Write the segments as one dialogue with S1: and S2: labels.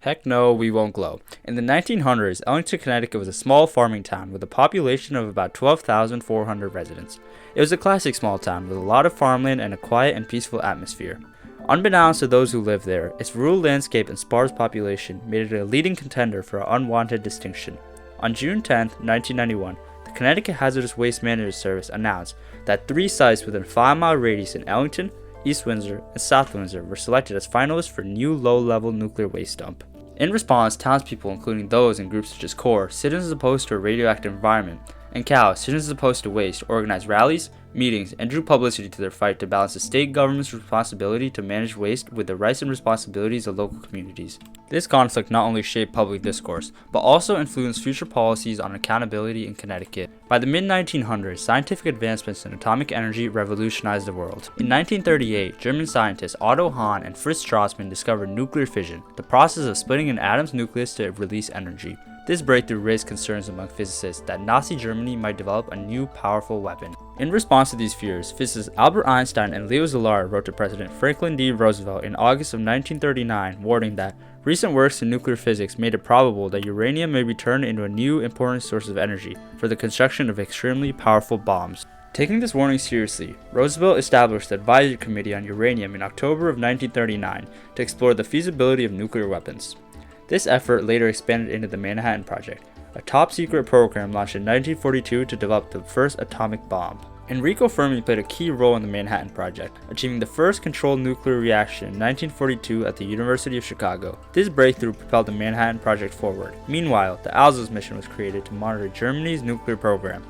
S1: Heck no, we won't glow. In the 1900s, Ellington, Connecticut was a small farming town with a population of about 12,400 residents. It was a classic small town with a lot of farmland and a quiet and peaceful atmosphere. Unbeknownst to those who lived there, its rural landscape and sparse population made it a leading contender for an unwanted distinction. On June 10, 1991, the Connecticut Hazardous Waste Management Service announced that 3 sites within a 5-mile radius in Ellington, East Windsor, and South Windsor were selected as finalists for new low-level nuclear waste dump. In response, townspeople, including those in groups such as CORE, Citizens Opposed to a Radioactive Environment, and COW, Citizens Opposed to Waste, organized rallies, meetings, and drew publicity to their fight to balance the state government's responsibility to manage waste with the rights and responsibilities of local communities. This conflict not only shaped public discourse, but also influenced future policies on accountability in Connecticut. By the mid-1900s, scientific advancements in atomic energy revolutionized the world. In 1938, German scientists Otto Hahn and Fritz Strassmann discovered nuclear fission, the process of splitting an atom's nucleus to release energy. This breakthrough raised concerns among physicists that Nazi Germany might develop a new powerful weapon. In response to these fears, physicists Albert Einstein and Leo Szilard wrote to President Franklin D. Roosevelt in August of 1939, warning that recent works in nuclear physics made it probable that uranium may be turned into a new important source of energy for the construction of extremely powerful bombs. Taking this warning seriously, Roosevelt established the Advisory Committee on Uranium in October of 1939 to explore the feasibility of nuclear weapons. This effort later expanded into the Manhattan Project, a top-secret program launched in 1942 to develop the first atomic bomb. Enrico Fermi played a key role in the Manhattan Project, achieving the first controlled nuclear reaction in 1942 at the University of Chicago. This breakthrough propelled the Manhattan Project forward. Meanwhile, the ALSOS mission was created to monitor Germany's nuclear program.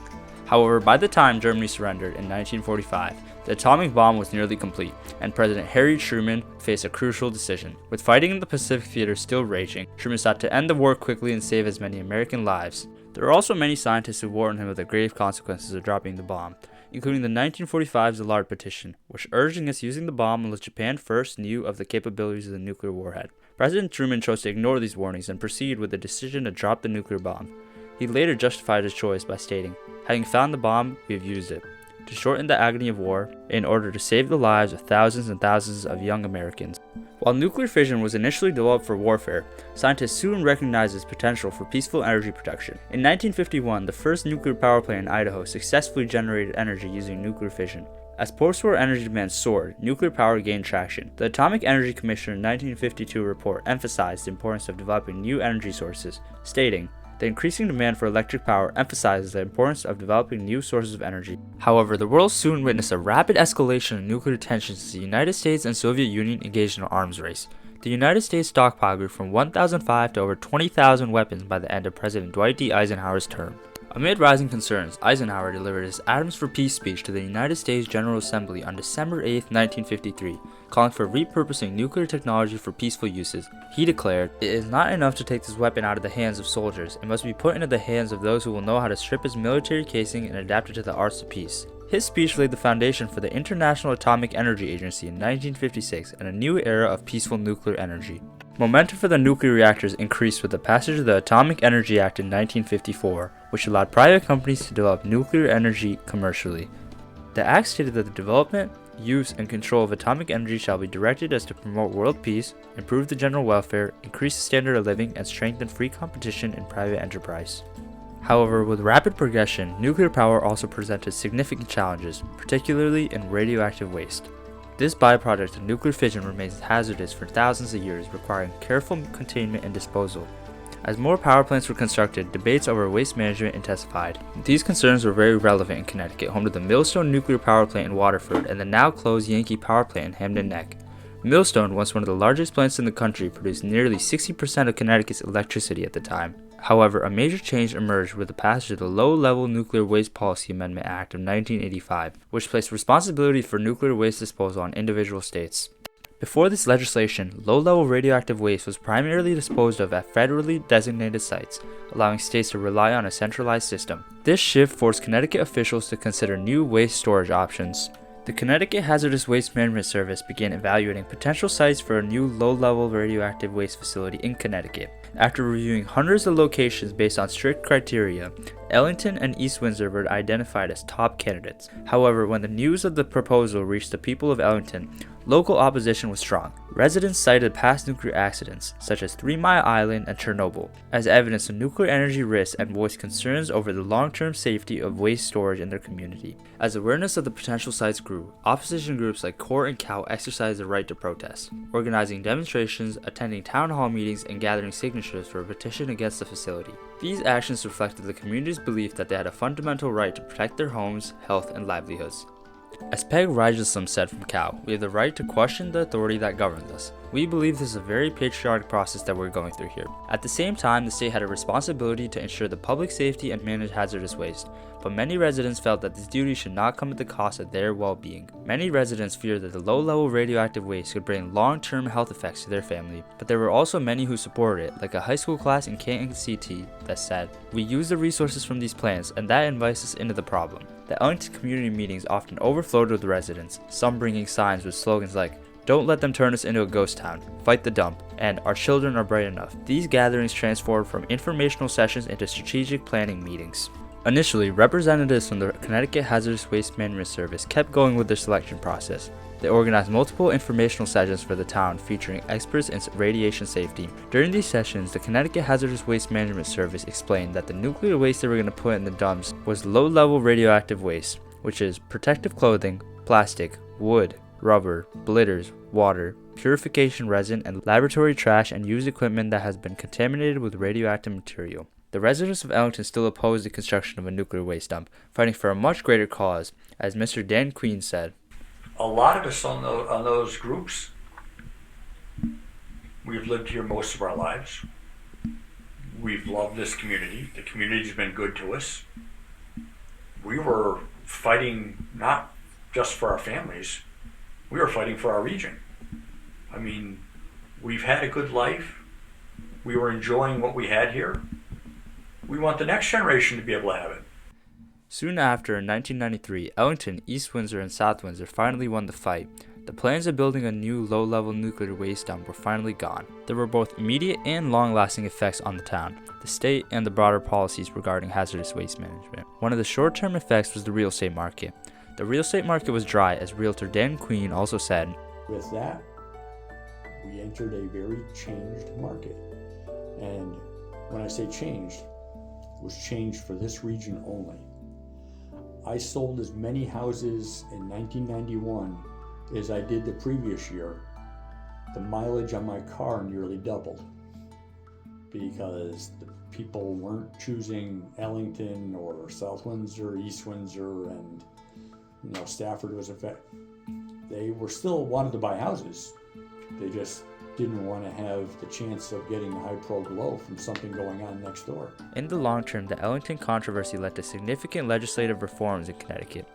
S1: However, by the time Germany surrendered in 1945, the atomic bomb was nearly complete, and President Harry Truman faced a crucial decision. With fighting in the Pacific Theater still raging, Truman sought to end the war quickly and save as many American lives. There are also many scientists who warned him of the grave consequences of dropping the bomb, including the 1945 Szilard petition, which urged against using the bomb unless Japan first knew of the capabilities of the nuclear warhead. President Truman chose to ignore these warnings and proceed with the decision to drop the nuclear bomb. He later justified his choice by stating, "Having found the bomb, we have used it to shorten the agony of war in order to save the lives of thousands and thousands of young Americans." While nuclear fission was initially developed for warfare, scientists soon recognized its potential for peaceful energy production. In 1951, the first nuclear power plant in Idaho successfully generated energy using nuclear fission. As post-war energy demand soared, nuclear power gained traction. The Atomic Energy Commission 1952 report emphasized the importance of developing new energy sources, stating, "The increasing demand for electric power emphasizes the importance of developing new sources of energy." However, the world soon witnessed a rapid escalation of nuclear tensions as the United States and Soviet Union engaged in an arms race. The United States stockpile grew from 1,005 to over 20,000 weapons by the end of President Dwight D. Eisenhower's term. Amid rising concerns, Eisenhower delivered his Atoms for Peace speech to the United States General Assembly on December 8, 1953, calling for repurposing nuclear technology for peaceful uses. He declared, "It is not enough to take this weapon out of the hands of soldiers. It must be put into the hands of those who will know how to strip its military casing and adapt it to the arts of peace." His speech laid the foundation for the International Atomic Energy Agency in 1956 and a new era of peaceful nuclear energy. Momentum for the nuclear reactors increased with the passage of the Atomic Energy Act in 1954, which allowed private companies to develop nuclear energy commercially. The act stated that the development, use, and control of atomic energy shall be directed as to promote world peace, improve the general welfare, increase the standard of living, and strengthen free competition in private enterprise. However, with rapid progression, nuclear power also presented significant challenges, particularly in radioactive waste. This byproduct of nuclear fission remains hazardous for thousands of years, requiring careful containment and disposal. As more power plants were constructed, debates over waste management intensified. These concerns were very relevant in Connecticut, home to the Millstone Nuclear Power Plant in Waterford and the now closed Yankee Power Plant in Hamden Neck. Millstone, once one of the largest plants in the country, produced nearly 60% of Connecticut's electricity at the time. However, a major change emerged with the passage of the Low-Level Nuclear Waste Policy Amendment Act of 1985, which placed responsibility for nuclear waste disposal on individual states. Before this legislation, low-level radioactive waste was primarily disposed of at federally designated sites, allowing states to rely on a centralized system. This shift forced Connecticut officials to consider new waste storage options. The Connecticut Hazardous Waste Management Service began evaluating potential sites for a new low-level radioactive waste facility in Connecticut. After reviewing hundreds of locations based on strict criteria, Ellington and East Windsor were identified as top candidates. However, when the news of the proposal reached the people of Ellington, Local opposition was strong. Residents cited past nuclear accidents, such as 3 Mile Island and Chernobyl, as evidence of nuclear energy risks and voiced concerns over the long-term safety of waste storage in their community. As awareness of the potential sites grew, opposition groups like CORE and COW exercised the right to protest, organizing demonstrations, attending town hall meetings, and gathering signatures for a petition against the facility. These actions reflected the community's belief that they had a fundamental right to protect their homes, health, and livelihoods. As Peg Rigelsom said from COW, we have the right to question the authority that governs us. We believe this is a very patriotic process that we're going through here. At the same time, the state had a responsibility to ensure the public safety and manage hazardous waste, but many residents felt that this duty should not come at the cost of their well-being. Many residents feared that the low-level radioactive waste could bring long-term health effects to their family, but there were also many who supported it, like a high school class in Canton CT that said, "We use the resources from these plants, and that invites us into the problem." The Ellington community meetings often overflowed with residents, some bringing signs with slogans like, "Don't let them turn us into a ghost town, fight the dump," and "Our children are bright enough." These gatherings transformed from informational sessions into strategic planning meetings. Initially, representatives from the Connecticut Hazardous Waste Management Service kept going with their selection process. They organized multiple informational sessions for the town featuring experts in radiation safety. During these sessions, the Connecticut Hazardous Waste Management Service explained that the nuclear waste they were going to put in the dumps was low-level radioactive waste, which is protective clothing, plastic, wood, rubber, blitters, water, purification resin, and laboratory trash and used equipment that has been contaminated with radioactive material. The residents of Ellington still opposed the construction of a nuclear waste dump, fighting for a much greater cause, as Mr. Dan Queen said.
S2: A lot of us on those groups, we've lived here most of our lives. We've loved this community. The community's been good to us. We were fighting not just for our families, we were fighting for our region. I mean, we've had a good life. We were enjoying what we had here. We want the next generation to be able to have it.
S1: Soon after, in 1993, Ellington, East Windsor, and South Windsor finally won the fight. The plans of building a new low-level nuclear waste dump were finally gone. There were both immediate and long-lasting effects on the town, the state, and the broader policies regarding hazardous waste management. One of the short-term effects was the real estate market. The real estate market was dry, as realtor Dan Queen also said.
S3: With that, we entered a very changed market. And when I say changed, it was changed for this region only. I sold as many houses in 1991 as I did the previous year. The mileage on my car nearly doubled because the people weren't choosing Ellington or South Windsor, East Windsor, and Stafford was they were still wanted to buy houses. They just didn't want to have the chance of getting a high pro glow from something going on next door.
S1: In the long term, the Ellington controversy led to significant legislative reforms in Connecticut.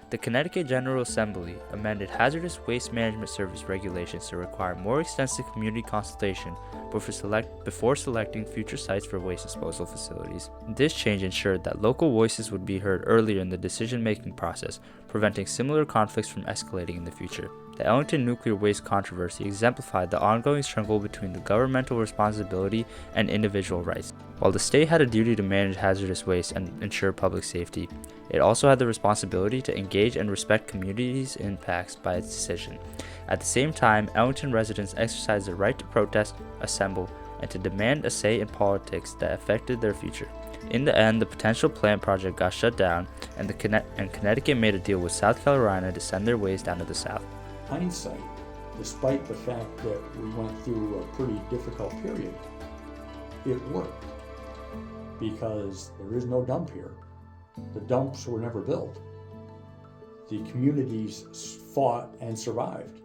S1: The Connecticut General Assembly amended hazardous waste management service regulations to require more extensive community consultation before selecting future sites for waste disposal facilities. This change ensured that local voices would be heard earlier in the decision-making process, preventing similar conflicts from escalating in the future. The Ellington nuclear waste controversy exemplified the ongoing struggle between the governmental responsibility and individual rights. While the state had a duty to manage hazardous waste and ensure public safety, it also had the responsibility to engage and respect communities' impacts by its decision. At the same time, Ellington residents exercised the right to protest, assemble, and to demand a say in politics that affected their future. In the end, the potential plant project got shut down, and Connecticut made a deal with South Carolina to send their waste down to the south.
S3: Hindsight, despite the fact that we went through a pretty difficult period, it worked because there is no dump here. The dumps were never built. The communities fought and survived.